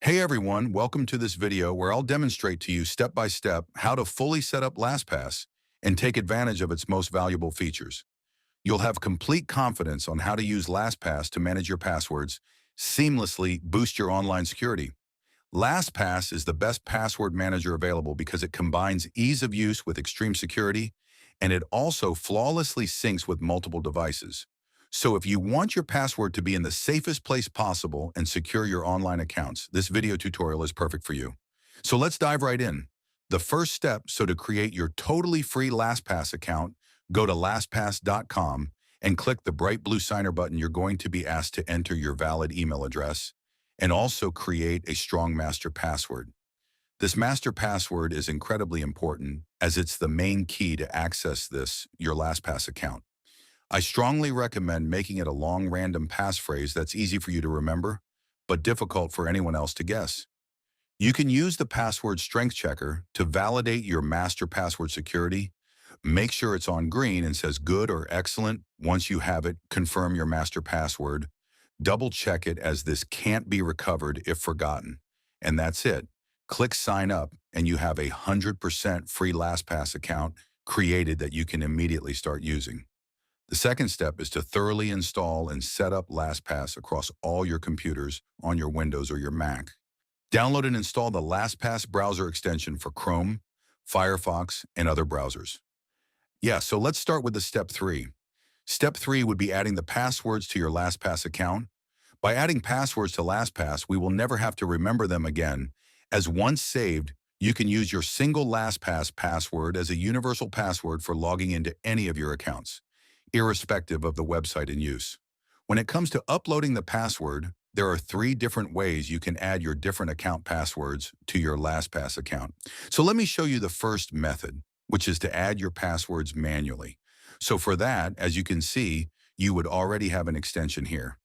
Hey everyone, welcome to this video where I'll demonstrate to you step by step how to fully set up LastPass and take advantage of its most valuable features. You'll have complete confidence on how to use LastPass to manage your passwords, seamlessly boost your online security. LastPass is the best password manager available because it combines ease of use with extreme security, and it also flawlessly syncs with multiple devices. So if you want your password to be in the safest place possible and secure your online accounts, this video tutorial is perfect for you. So let's dive right in. The first step, so to create your totally free LastPass account, go to lastpass.com and click the bright blue signer button. You're going to be asked to enter your valid email address and also create a strong master password. This master password is incredibly important as it's the main key to access your LastPass account. I strongly recommend making it a long random passphrase that's easy for you to remember, but difficult for anyone else to guess. You can use the password strength checker to validate your master password security. Make sure it's on green and says good or excellent. Once you have it, confirm your master password. Double check it as this can't be recovered if forgotten. And that's it. Click sign up and you have a 100% free LastPass account created that you can immediately start using. The second step is to thoroughly install and set up LastPass across all your computers on your Windows or your Mac. Download and install the LastPass browser extension for Chrome, Firefox, and other browsers. So let's start with the step 3. Step 3 would be adding the passwords to your LastPass account. By adding passwords to LastPass, we will never have to remember them again, as once saved, you can use your single LastPass password as a universal password for logging into any of your accounts, irrespective of the website in use. When it comes to uploading the password, there are 3 different ways you can add your different account passwords to your LastPass account. So let me show you the first method, which is to add your passwords manually. So for that, as you can see, you would already have an extension here.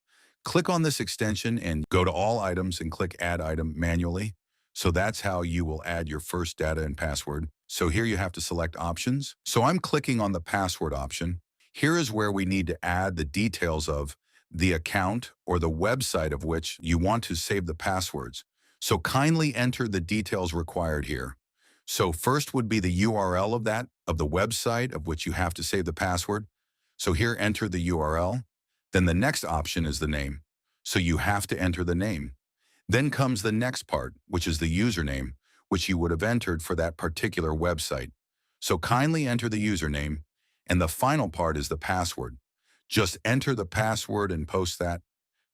Click on this extension and go to All Items and click Add Item manually. So that's how you will add your first data and password. So here you have to select Options. So I'm clicking on the password option. Here is where we need to add the details of the account or the website of which you want to save the passwords. So kindly enter the details required here. So first would be the URL of the website of which you have to save the password. So here enter the URL. Then the next option is the name. So you have to enter the name. Then comes the next part, which is the username, which you would have entered for that particular website. So kindly enter the username. And the final part is the password. Just enter the password and post that.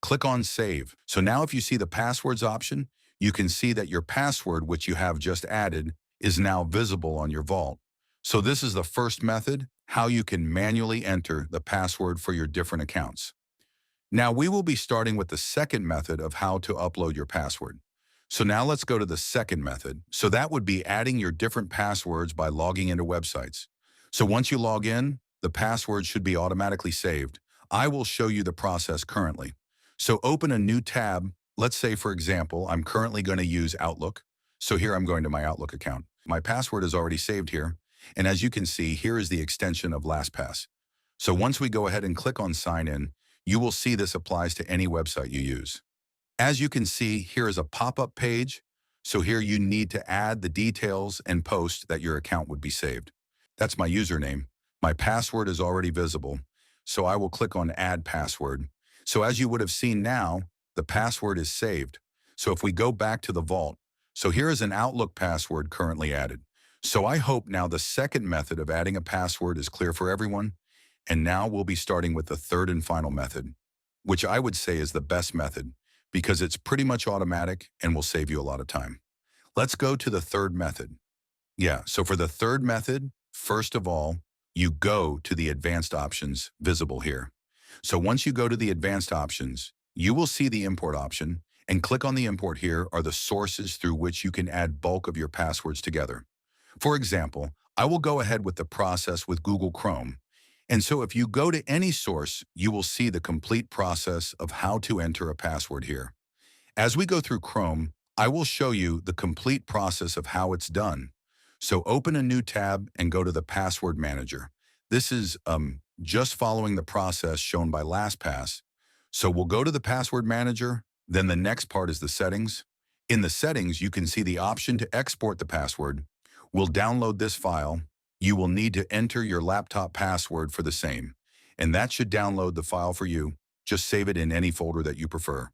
Click on Save. So now if you see the Passwords option, you can see that your password, which you have just added, is now visible on your vault. So this is the first method, how you can manually enter the password for your different accounts. Now we will be starting with the second method of how to upload your password. So now let's go to the second method. So that would be adding your different passwords by logging into websites. So once you log in, the password should be automatically saved. I will show you the process currently. So open a new tab. Let's say, for example, I'm currently going to use Outlook. So here I'm going to my Outlook account. My password is already saved here. And as you can see, here is the extension of LastPass. So once we go ahead and click on Sign In, you will see this applies to any website you use. As you can see, here is a pop-up page. So here you need to add the details and post that your account would be saved. That's my username. My password is already visible. So I will click on Add Password. So as you would have seen now, the password is saved. So if we go back to the vault, so here is an Outlook password currently added. So I hope now the second method of adding a password is clear for everyone. And now we'll be starting with the third and final method, which I would say is the best method because it's pretty much automatic and will save you a lot of time. Let's go to the third method. So for the third method, first of all, you go to the advanced options visible here. So once you go to the advanced options, you will see the import option and click on the import. Here are the sources through which you can add bulk of your passwords together. For example, I will go ahead with the process with Google Chrome. And so if you go to any source, you will see the complete process of how to enter a password here. As we go through Chrome, I will show you the complete process of how it's done. So open a new tab and go to the Password Manager. This is just following the process shown by LastPass. So we'll go to the Password Manager, then the next part is the settings. In the settings, you can see the option to export the password. We'll download this file. You will need to enter your laptop password for the same, and that should download the file for you. Just save it in any folder that you prefer.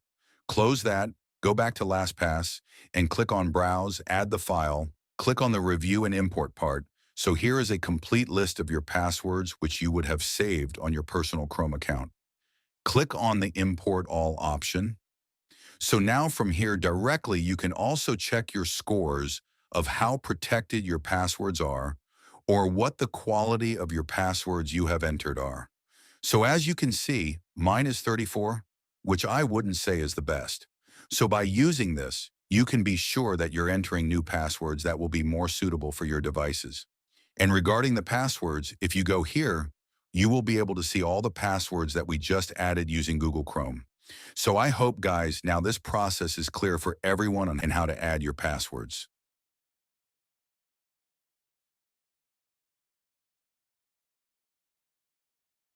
Close that, go back to LastPass, and click on Browse, add the file, click on the Review and Import part. So here is a complete list of your passwords which you would have saved on your personal Chrome account. Click on the Import All option. So now from here directly, you can also check your scores of how protected your passwords are or what the quality of your passwords you have entered are. So as you can see, mine is 34, which I wouldn't say is the best. So by using this, you can be sure that you're entering new passwords that will be more suitable for your devices. And regarding the passwords, if you go here, you will be able to see all the passwords that we just added using Google Chrome. So I hope, guys, now this process is clear for everyone on how to add your passwords.